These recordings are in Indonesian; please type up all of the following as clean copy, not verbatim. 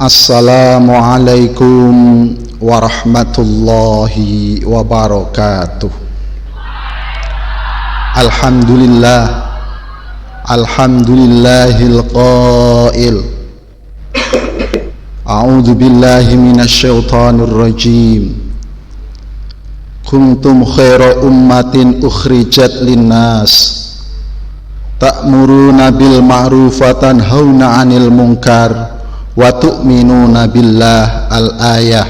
Assalamualaikum warahmatullahi wabarakatuh. Alhamdulillahil qail a'udzu billahi minasyaitonir rajim. Kuntum khaira ummatin ukhrijat linnas ta'muruna bil ma'ruf wa tanhauna 'anil munkar wa tu'minuna billah. Al-ayah.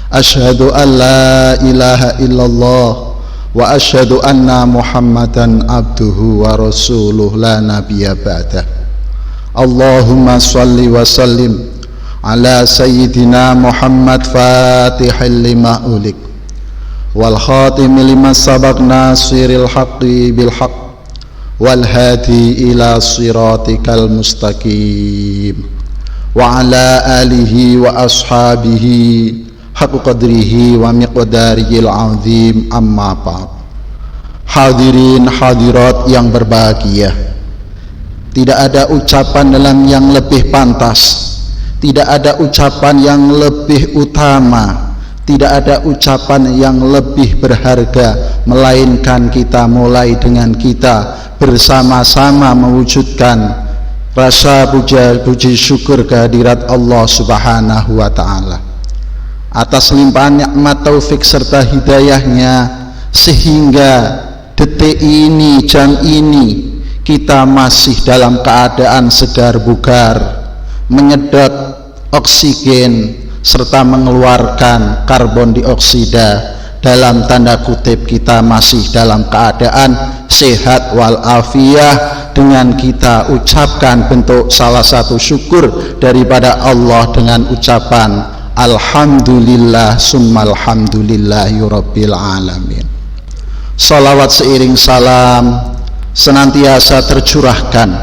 Asyhadu an la ilaha illallah wa asyhadu anna muhammadan abduhu wa rasuluh la nabiyya ba'dah. Allahumma shalli wa sallim ala sayyidina Muhammad fatihil lima ulik wal khatimi lima sabaq nasiril haqqi bil haqq wal hadi ila siratikal mustaqim wa ala alihi wa ashabihi haqqa qadrihi wa miqdarihil azim. Amma ba'd. Hadirin hadirat yang berbahagia, tidak ada ucapan dalam yang lebih pantas, tidak ada ucapan yang lebih utama, tidak ada ucapan yang lebih berharga melainkan kita mulai dengan kita bersama-sama mewujudkan rasa puji syukur kehadirat Allah Subhanahu wa ta'ala atas limpahan nikmat taufik serta hidayahnya, sehingga detik ini, jam ini kita masih dalam keadaan segar bugar, menyedot oksigen serta mengeluarkan karbon dioksida. Dalam tanda kutip kita masih dalam keadaan sehat walafiat, dengan kita ucapkan bentuk salah satu syukur daripada Allah dengan ucapan alhamdulillah summa alhamdulillahi rabbil alamin. Salawat seiring salam senantiasa tercurahkan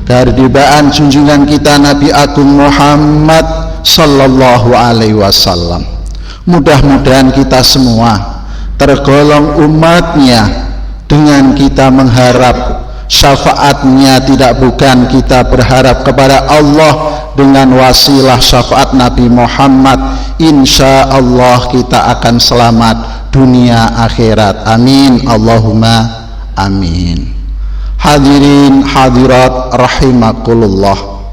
kehadiran junjungan kita Nabi Agung Muhammad sallallahu alaihi wasallam. Mudah-mudahan kita semua tergolong umatnya dengan kita mengharap syafaatnya, tidak bukan kita berharap kepada Allah dengan wasilah syafaat Nabi Muhammad. Insya Allah kita akan selamat dunia akhirat. Amin Allahumma amin. Hadirin hadirat rahimakumullah,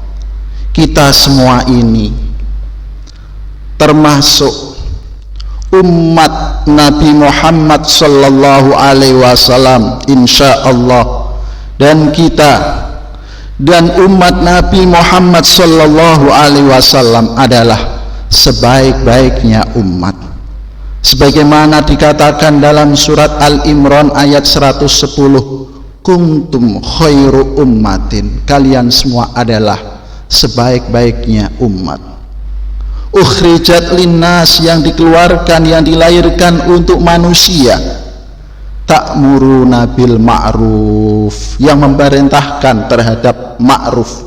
kita semua ini termasuk umat Nabi Muhammad sallallahu alaihi wasallam insya Allah, dan kita dan umat Nabi Muhammad sallallahu alaihi wasallam adalah sebaik-baiknya umat, sebagaimana dikatakan dalam surat Al-Imran ayat 110, kuntum khairu ummatin, kalian semua adalah sebaik-baiknya umat. Ukhrijat linnas, yang dikeluarkan, yang dilahirkan untuk manusia. Ta'muruna bil ma'ruf, yang memerintahkan terhadap ma'ruf,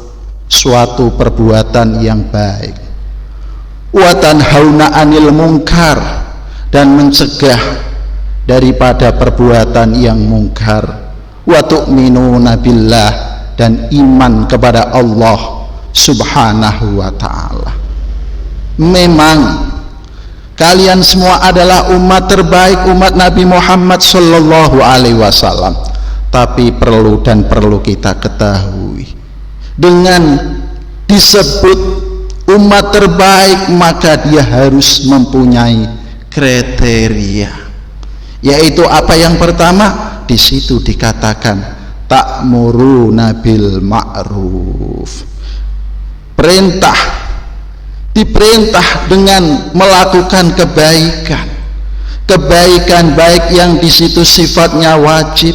suatu perbuatan yang baik. Wa tanhauna 'anil munkar, dan mencegah daripada perbuatan yang mungkar. Wa tu'minuna billah, dan iman kepada Allah Subhanahu wa ta'ala. Memang kalian semua adalah umat terbaik, umat Nabi Muhammad sallallahu alaihi wasallam. Tapi perlu kita ketahui, dengan disebut umat terbaik maka dia harus mempunyai kriteria, yaitu apa yang pertama? Di situ dikatakan ta'muruna bil ma'ruf, diperintah dengan melakukan kebaikan baik yang di situ sifatnya wajib,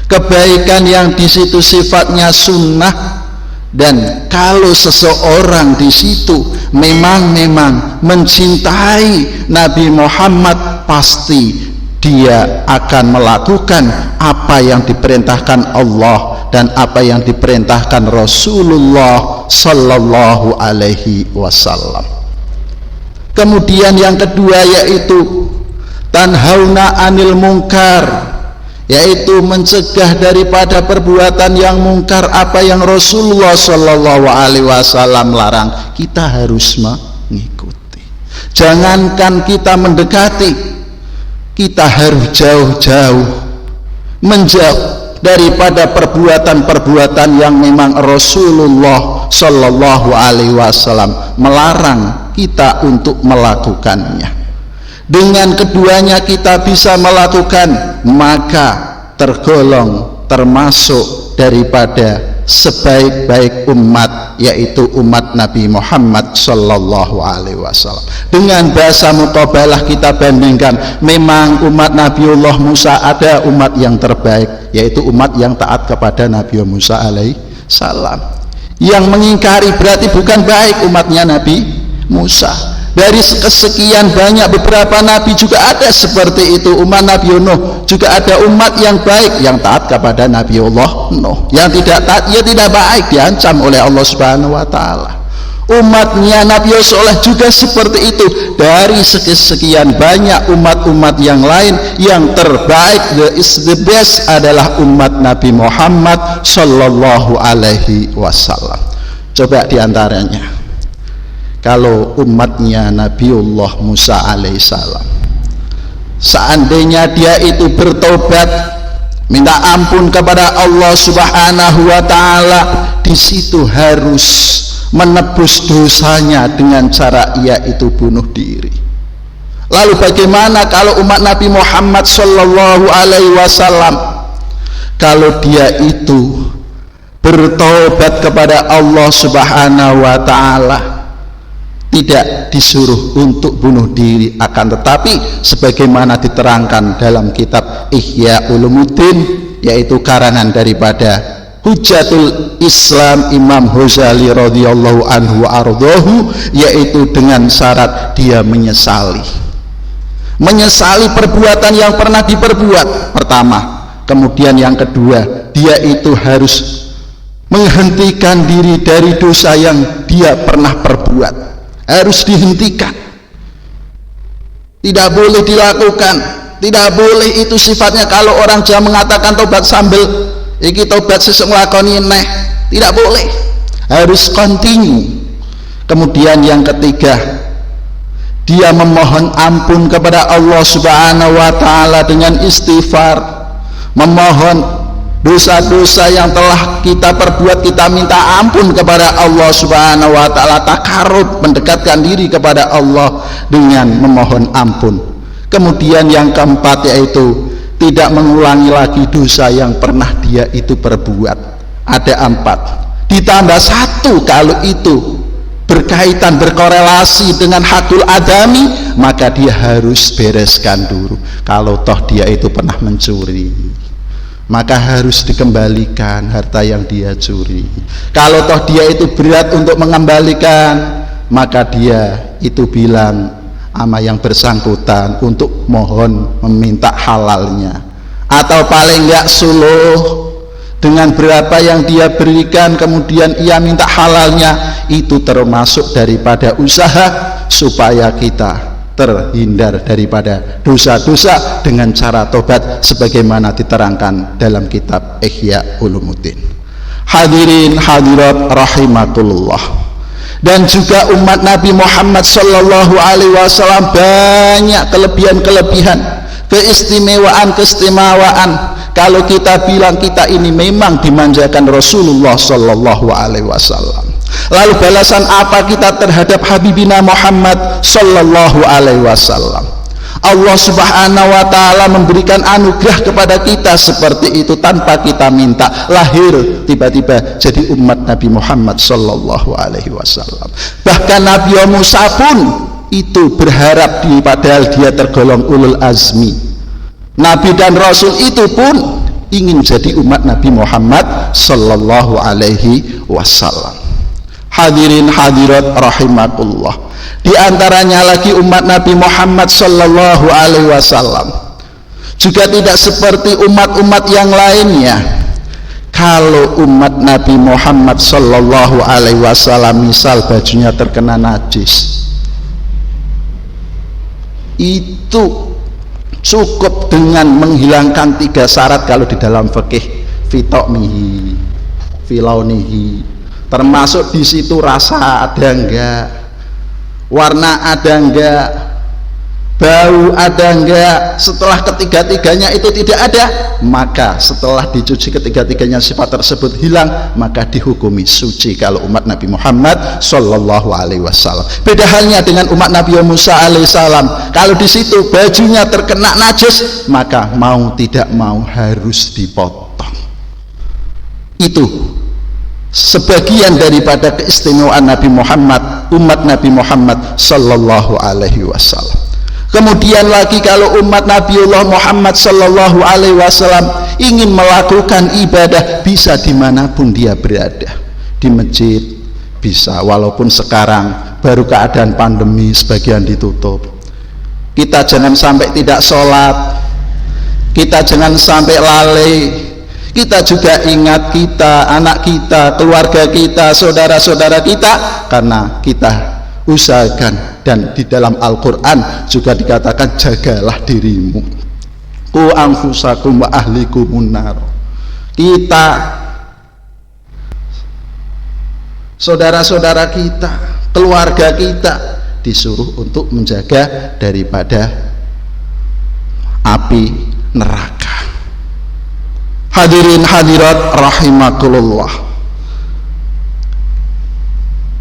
kebaikan yang di situ sifatnya sunnah. Dan kalau seseorang di situ memang mencintai Nabi Muhammad, pasti dia akan melakukan apa yang diperintahkan Allah dan apa yang diperintahkan Rasulullah sallallahu alaihi wasallam. Kemudian yang kedua yaitu tanhauna 'anil munkar, yaitu mencegah daripada perbuatan yang mungkar apa yang Rasulullah Shallallahu Alaihi Wasallam larang, kita harus mengikuti. Jangankan kita mendekati, kita harus jauh-jauh menjauh daripada perbuatan-perbuatan yang memang Rasulullah Shallallahu Alaihi Wasallam melarang kita untuk melakukannya. Dengan keduanya kita bisa melakukan, maka tergolong termasuk daripada sebaik-baik umat, yaitu umat Nabi Muhammad Sallallahu Alaihi Wasallam. Dengan bahasa muqabalah kita bandingkan, memang umat Nabiullah Musa ada umat yang terbaik, yaitu umat yang taat kepada Nabi Musa alaihi salam. Yang mengingkari berarti bukan baik umatnya Nabi Musa. Dari kesekian banyak beberapa nabi juga ada seperti itu. Umat Nabi Nuh juga ada umat yang baik yang taat kepada Nabiullah Nuh. Yang tidak taat, ya tidak baik, diancam oleh Allah Subhanahu wa taala. Umatnya Nabi Soleh juga seperti itu. Dari sekian banyak umat-umat yang lain, yang terbaik, the best adalah umat Nabi Muhammad Sallallahu Alaihi Wasallam. Coba diantaranya, kalau umatnya Nabiullah Musa alaihissalam, seandainya dia itu bertobat, minta ampun kepada Allah Subhanahu wa taala, di situ harus menebus dosanya dengan cara ia itu bunuh diri. Lalu bagaimana kalau umat Nabi Muhammad Sallallahu Alaihi Wasallam, kalau dia itu bertobat kepada Allah Subhanahu wa taala, tidak disuruh untuk bunuh diri, akan tetapi sebagaimana diterangkan dalam kitab Ihya Ulumuddin, yaitu karangan daripada Hujatul Islam Imam Ghazali radhiyallahu anhu ardhahu, yaitu dengan syarat dia menyesali perbuatan yang pernah diperbuat pertama, kemudian yang kedua dia itu harus menghentikan diri dari dosa yang dia pernah perbuat, harus dihentikan, tidak boleh dilakukan, tidak boleh. Itu sifatnya kalau orang Jawa mengatakan tobat sambil iki tobat sesuk nglakoni neh, tidak boleh, harus continue. Kemudian yang ketiga, dia memohon ampun kepada Allah Subhanahu wa taala dengan istighfar, memohon dosa-dosa yang telah kita perbuat, kita minta ampun kepada Allah Subhanahu wa taala, takarub, mendekatkan diri kepada Allah dengan memohon ampun. Kemudian yang keempat, yaitu tidak mengulangi lagi dosa yang pernah dia itu perbuat. Ada 4 ditambah 1, kalau itu berkaitan, berkorelasi dengan hakul adami, maka dia harus bereskan dulu. Kalau toh dia itu pernah mencuri, maka harus dikembalikan harta yang dia curi. Kalau toh dia itu berat untuk mengembalikan, maka dia itu bilang sama yang bersangkutan untuk mohon meminta halalnya, atau paling enggak suluh dengan berapa yang dia berikan, kemudian ia minta halalnya. Itu termasuk daripada usaha supaya kita terhindar daripada dosa-dosa dengan cara tobat sebagaimana diterangkan dalam kitab Ihya Ulumuddin. Hadirin hadirat rahimakumullah. Dan juga umat Nabi Muhammad Sallallahu Alaihi Wasallam banyak kelebihan-kelebihan, keistimewaan. Kalau kita bilang kita ini memang dimanjakan Rasulullah Sallallahu Alaihi Wasallam, lalu balasan apa kita terhadap Habibina Muhammad Sallallahu Alaihi Wasallam? Allah Subhanahu wa taala memberikan anugerah kepada kita seperti itu tanpa kita minta, lahir tiba-tiba jadi umat Nabi Muhammad Sallallahu Alaihi Wasallam. Bahkan Nabi Musa pun itu berharap padahal dia tergolong ulul azmi. Nabi dan Rasul itu pun ingin jadi umat Nabi Muhammad Sallallahu Alaihi Wasallam. Hadirin hadirat rahimakumullah. Di antaranya lagi umat Nabi Muhammad Sallallahu Alaihi Wasallam juga tidak seperti umat-umat yang lainnya. Kalau umat Nabi Muhammad Sallallahu Alaihi Wasallam misal bajunya terkena najis, itu Cukup dengan menghilangkan 3 syarat kalau di dalam fikih, fitokmihi, filaunihi, termasuk di situ rasa ada enggak, warna ada enggak, bau ada enggak. Setelah ketiga-tiganya itu tidak ada, maka setelah dicuci ketiga-tiganya sifat tersebut hilang, maka dihukumi suci kalau umat Nabi Muhammad Sallallahu Alaihi Wasallam. Beda halnya dengan umat Nabi Musa Alaihissalam, kalau di situ bajunya terkena najis, maka mau tidak mau harus dipotong. Itu sebagian daripada keistimewaan Nabi Muhammad, umat Nabi Muhammad Sallallahu Alaihi Wasallam. Kemudian lagi kalau umat Nabiullah Muhammad Sallallahu Alaihi Wasallam ingin melakukan ibadah, bisa dimanapun dia berada, di masjid bisa, walaupun sekarang baru keadaan pandemi sebagian ditutup. Kita jangan sampai tidak sholat, kita jangan sampai lalai. Kita juga ingat kita, anak kita, keluarga kita, saudara-saudara kita, karena kita usahakan. Dan di dalam Al-Quran juga dikatakan jagalah dirimu, ku anfusakum wa ahlikumun nar. Kita, saudara-saudara kita, keluarga kita disuruh untuk menjaga daripada api neraka. Hadirin hadirat rahimakumullah.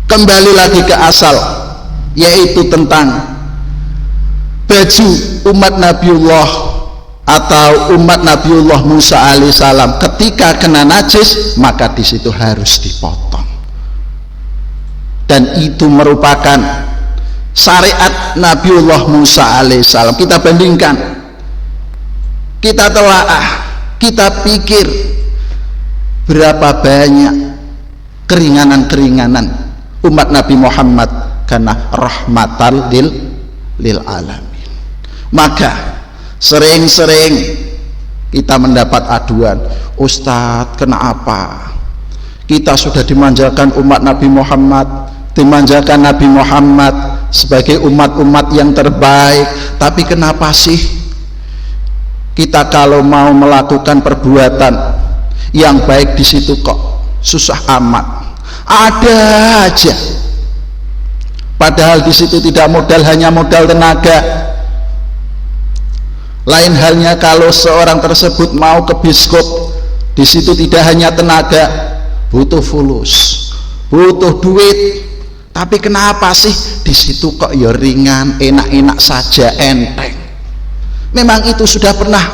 Kembali lagi ke asal, yaitu tentang baju umat Nabiullah atau umat Nabiullah Musa alaihissalam ketika kena najis, maka di situ harus dipotong. Dan itu merupakan syariat Nabiullah Musa alaihissalam. Kita bandingkan, kita telaah, kita pikir berapa banyak keringanan-keringanan umat Nabi Muhammad karena rahmatan lil alamin. Maka sering-sering kita mendapat aduan, Ustadz kenapa kita sudah dimanjakan umat Nabi Muhammad, dimanjakan Nabi Muhammad sebagai umat-umat yang terbaik, tapi kenapa sih kita kalau mau melakukan perbuatan yang baik di situ kok susah amat, ada aja. Padahal di situ tidak modal, hanya modal tenaga. Lain halnya kalau seorang tersebut mau ke biskop, di situ tidak hanya tenaga, butuh fulus, butuh duit. Tapi kenapa sih di situ kok ya ringan, enak-enak saja, enteng? Memang itu sudah pernah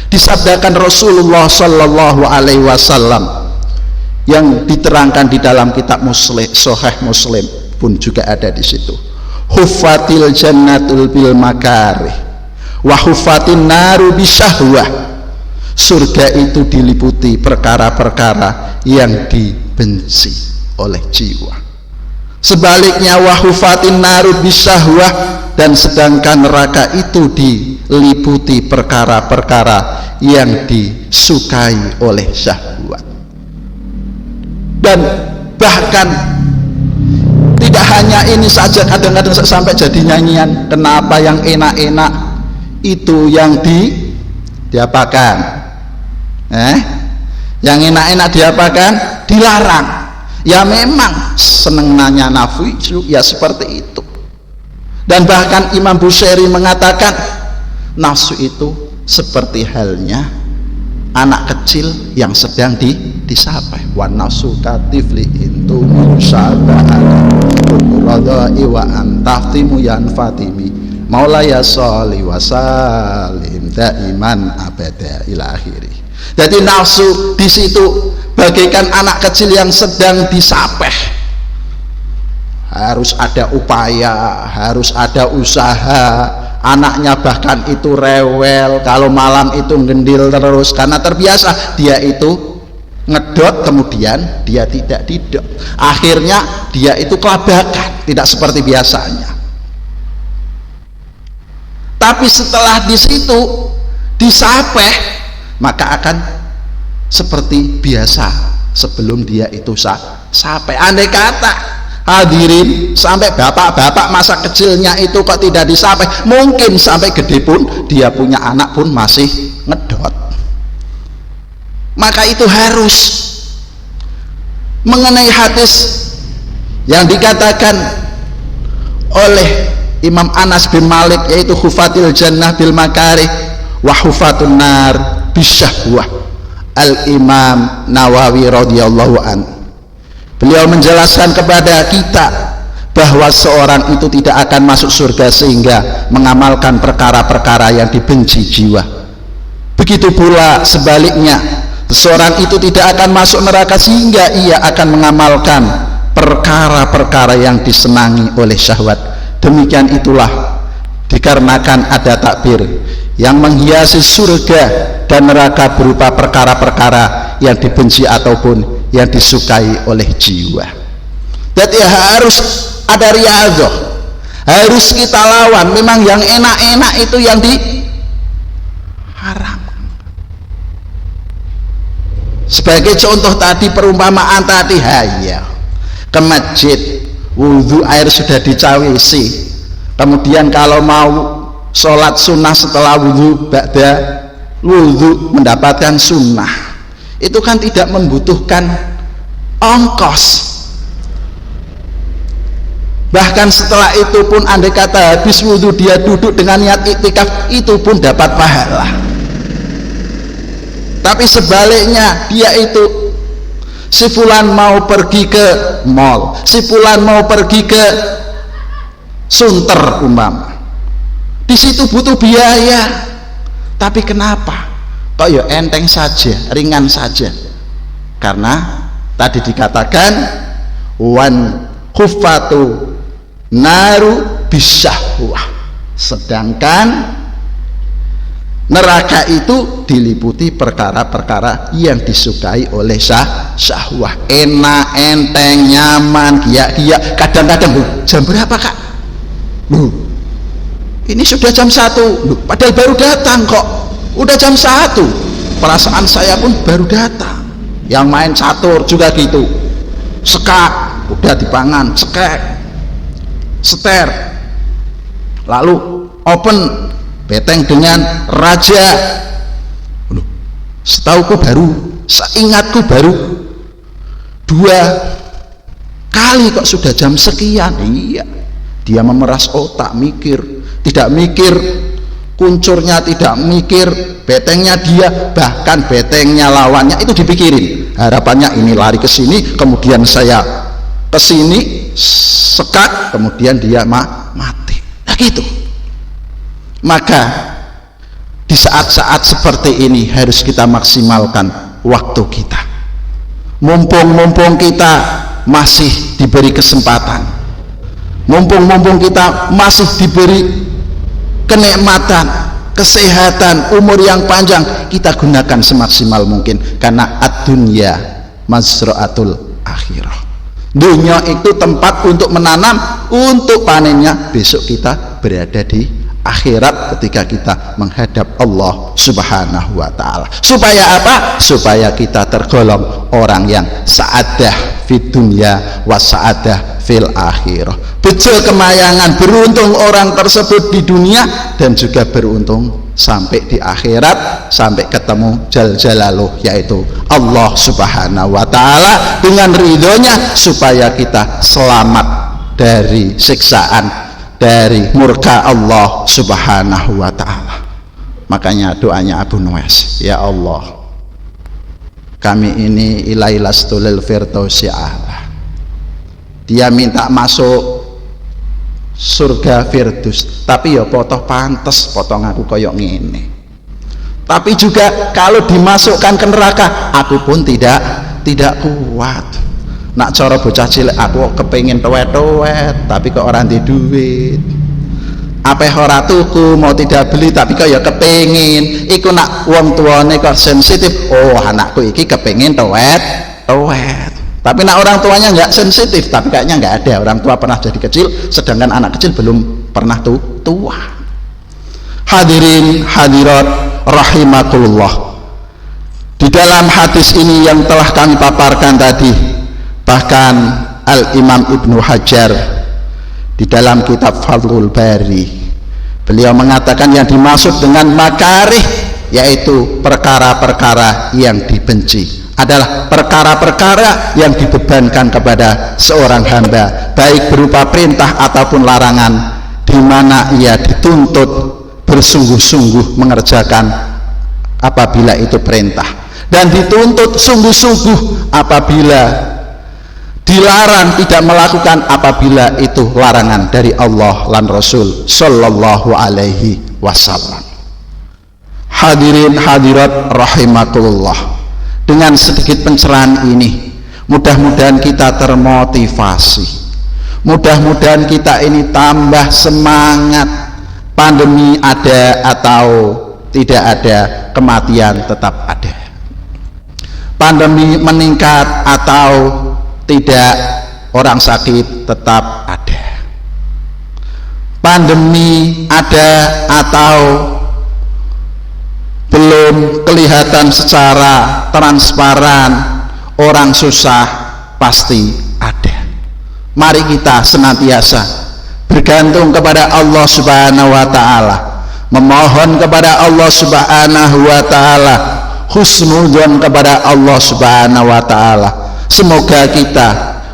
disabdakan Rasulullah Sallallahu Alaihi Wasallam, yang diterangkan di dalam kitab Muslim, Sahih Muslim pun juga ada di situ. Huffatil jannatul bil makarih wa huffatin naru bisyahwah. Surga itu diliputi perkara-perkara yang dibenci oleh jiwa. Sebaliknya wa huffatin naru bisyahwah, dan sedangkan neraka itu diliputi perkara-perkara yang disukai oleh syahwat. Dan bahkan tidak hanya ini saja, kadang-kadang sampai jadi nyanyian, kenapa yang enak-enak itu yang diapakan, yang enak-enak diapakan, dilarang. Ya memang seneng nanya nafsu, ya seperti itu. Dan bahkan Imam Busiri mengatakan nafsu itu seperti halnya anak kecil yang sedang disapai. Wan nafsu katifli intu musabahan radai wa antaftimu yan fatimi maulaya sholli wa salim daiman abada ila akhiri. Jadi nafsu di situ bagaikan anak kecil yang sedang disapeh. Harus ada upaya, harus ada usaha. Anaknya bahkan itu rewel, kalau malam itu ngendil terus karena terbiasa. Dia itu ngedot, kemudian dia tidak didot, akhirnya dia itu kelabakan, tidak seperti biasanya. Tapi setelah di situ disapeh, maka akan seperti biasa sebelum dia itu sampai. Andai kata Hadirin, sampai bapak-bapak masa kecilnya itu kok tidak disampai, mungkin sampai gede pun dia punya anak pun masih ngedot. Maka itu harus mengenai hadis yang dikatakan oleh Imam Anas bin Malik, yaitu hufatil jannah bil makarih wa hufatun nar bisyahwah. Al-Imam Nawawi radhiyallahu an, beliau menjelaskan kepada kita bahwa seorang itu tidak akan masuk surga sehingga mengamalkan perkara-perkara yang dibenci jiwa. Begitu pula sebaliknya, seseorang itu tidak akan masuk neraka sehingga ia akan mengamalkan perkara-perkara yang disenangi oleh syahwat. Demikian itulah dikarenakan ada takbir yang menghiasi surga dan neraka berupa perkara-perkara yang dibenci ataupun yang disukai oleh jiwa. Jadi harus ada riyadhah, harus kita lawan. Memang yang enak-enak itu yang diharam. Sebagai contoh tadi, perumpamaan tadi, hayya ke masjid, wudhu, air sudah dicawisi, kemudian kalau mau sholat sunnah setelah wudhu, ba'da wudhu mendapatkan sunnah, itu kan tidak membutuhkan ongkos. Bahkan setelah itu pun andai kata habis wudhu dia duduk dengan niat iktikaf, itu pun dapat pahala. Tapi sebaliknya, dia itu si fulan mau pergi ke mall, si fulan mau pergi ke sunter umpama, di situ butuh biaya, tapi kenapa kok ya enteng saja, ringan saja? Karena tadi dikatakan wan khufatu naru bisyahwah, sedangkan neraka itu diliputi perkara-perkara yang disukai oleh syahwah. Enak, enteng, nyaman, giyak-giyak. Kadang-kadang, jam berapa kak? Ini sudah jam 1, padahal baru datang kok. Udah jam 1, perasaan saya pun baru datang. Yang main catur juga gitu, sekak, udah dipangan, sekek, seter, lalu open beteng dengan raja. Setauku baru, seingatku baru 2 kali kok sudah jam sekian. Iya, dia memeras otak, mikir, tidak mikir kuncurnya, tidak mikir betengnya dia, bahkan betengnya lawannya itu dipikirin. Harapannya ini lari ke sini, kemudian saya ke sini, sekak, kemudian dia mati. Nah gitu. Maka di saat-saat seperti ini harus kita maksimalkan waktu kita. Mumpung kita masih diberi kesempatan, mumpung kita masih diberi kenikmatan, kesehatan, umur yang panjang, kita gunakan semaksimal mungkin, karena ad-dunya mazra'atul akhirah. Dunia itu tempat untuk menanam, untuk panennya besok kita berada di akhirat ketika kita menghadap Allah Subhanahu wa ta'ala. Supaya apa? Supaya kita tergolong orang yang sa'adah fid dunya wa sa'adah fil akhirah. Betul kemayangan, beruntung orang tersebut di dunia dan juga beruntung sampai di akhirat, sampai ketemu Jal Jalaluh, yaitu Allah Subhanahu wa ta'ala dengan ridhonya, supaya kita selamat dari siksaan, dari murka Allah Subhanahu wa ta'ala. Makanya doanya Abu Nuwas, ya Allah, kami ini ilailastulil firdausi a'la. Dia minta masuk surga Firdaus, tapi ya potoh pantes potong aku koyok ngene. Tapi juga kalau dimasukkan ke neraka, aku pun tidak kuat. Nak cara bocah cilik, aku kepengin tuwet-tuwet tapi kok ora ndek duit. Apa ora tuku, mau tidak beli tapi kok ya kepengin. Iku nak wong tuane kok sensitif, oh anakku iki kepengin tuwet. Tapi nak orang tuanya nggak sensitif, tapi kayaknya nggak ada orang tua pernah jadi kecil, sedangkan anak kecil belum pernah tua. Hadirin hadirat rahimakumullah. Di dalam hadis ini yang telah kami paparkan tadi, bahkan Al-Imam Ibnu Hajar di dalam kitab Fathul Bari. Beliau mengatakan yang dimaksud dengan makarih yaitu perkara-perkara yang dibenci adalah perkara-perkara yang dibebankan kepada seorang hamba, baik berupa perintah ataupun larangan, di mana ia dituntut bersungguh-sungguh mengerjakan apabila itu perintah, dan dituntut sungguh-sungguh apabila dilarang tidak melakukan apabila itu larangan dari Allah dan Rasul sallallahu alaihi wasallam. Hadirin hadirat rahimakumullah, dengan sedikit pencerahan ini mudah-mudahan kita termotivasi, mudah-mudahan kita ini tambah semangat. Pandemi ada atau tidak ada, kematian tetap ada. Pandemi meningkat atau tidak, orang sakit tetap ada. Pandemi ada atau belum kelihatan secara transparan, orang susah pasti ada. Mari kita senantiasa bergantung kepada Allah Subhanahu wa taala, memohon kepada Allah Subhanahu wa taala, husnudzon kepada Allah Subhanahu wa taala. Semoga kita,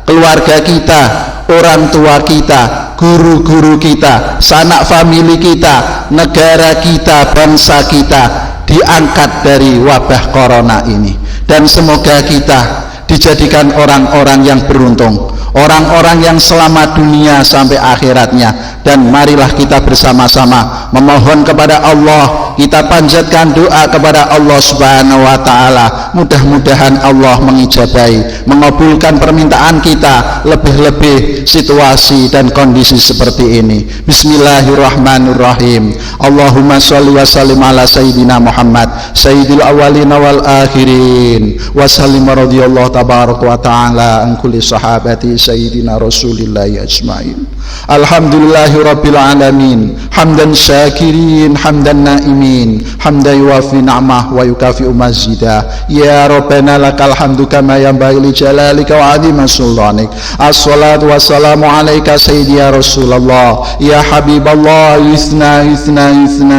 keluarga kita, orang tua kita, guru-guru kita, sanak famili kita, negara kita, bangsa kita diangkat dari wabah corona ini, dan semoga kita dijadikan orang-orang yang beruntung, orang-orang yang selamat dunia sampai akhiratnya. Dan marilah kita bersama-sama memohon kepada Allah, kita panjatkan doa kepada Allah Subhanahu wa taala, mudah-mudahan Allah mengijabahi, mengabulkan permintaan kita, lebih-lebih situasi dan kondisi seperti ini. Bismillahirrahmanirrahim. Allahumma sholli wa sallim ala sayyidina Muhammad sayyidil awwalin wal akhirin wa sallim radhiyallahu tabaraka wa taala an kulli sahabati sayyidina rasulillahi ajmain. Alhamdulillahi rabbil alamin, hamdan syakirin, hamdan naimin, hamdan yuwafi ni'mah wa yukafi'u mazida. Ya Rabbana lakal hamdu kama yanbaghi li jalalika wa 'azimi sultanik. Assalatu wassalamu alayka sayyidi ya Rasulullah, ya Habiballah, yusna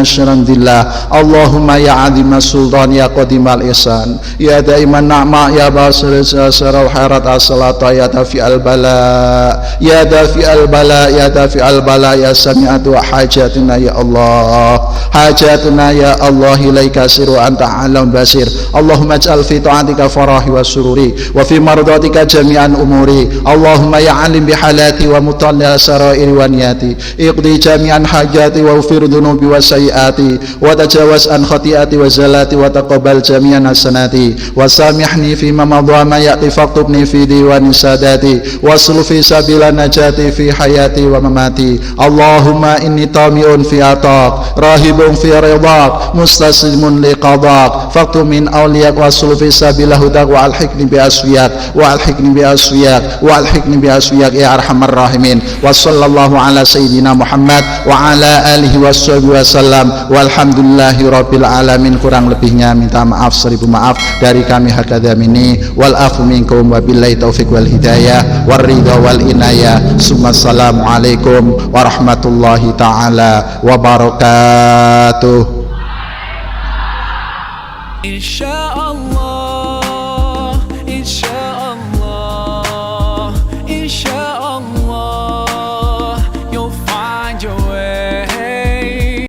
syarandillah. Allahumma ya 'azima sultan, ya qadimal ihsan, ya daiman na'ma, ya basir saral harat, as-salatu ya dafi al-bala, ya dafi al-bala, ya dafi al-bala, ya sami'atu hajatina ya Allah, hajatuna ya Allah, ilaika siru anta alam basir. Allahumma ij'al fi ta'atika farahi wa sururi wa fi mardatika jami'an umuri. Allahumma ya alim bihalati wa mutalli sarairi wa niyati, iqdi jami'an hajati wa ufir dunubi wa sayiati wa tajawaz an khati'ati wa zalati wa taqabbal jami'an hasanati wa samihni fi ma madha ma ya'ti faktubni fi diwani sadati wa sul fi sabila najati fi hayati wa mamati. Allahumma inni tami'un fi ataq, rahibun fi ridak, mustaslimun li qadak, faktub min awliyak wa sul fi sabila hudak wa alhiqni bi aswiyak wa alhiqni bi aswiyak wa alhiqni bi aswiyak ya arhamar rahimin. Wa sallallahu ala sayyidina Muhammad wa ala alihi washabihi wasallam, walhamdulillahi rabbil alamin. Kurang lebihnya minta maaf, seribu maaf dari kami hakadamini, wal afu minkum wa billahi taufiq wal hidayah war ridha wal inayah. Assalamualaikum warahmatullahi taala wabarakatuh.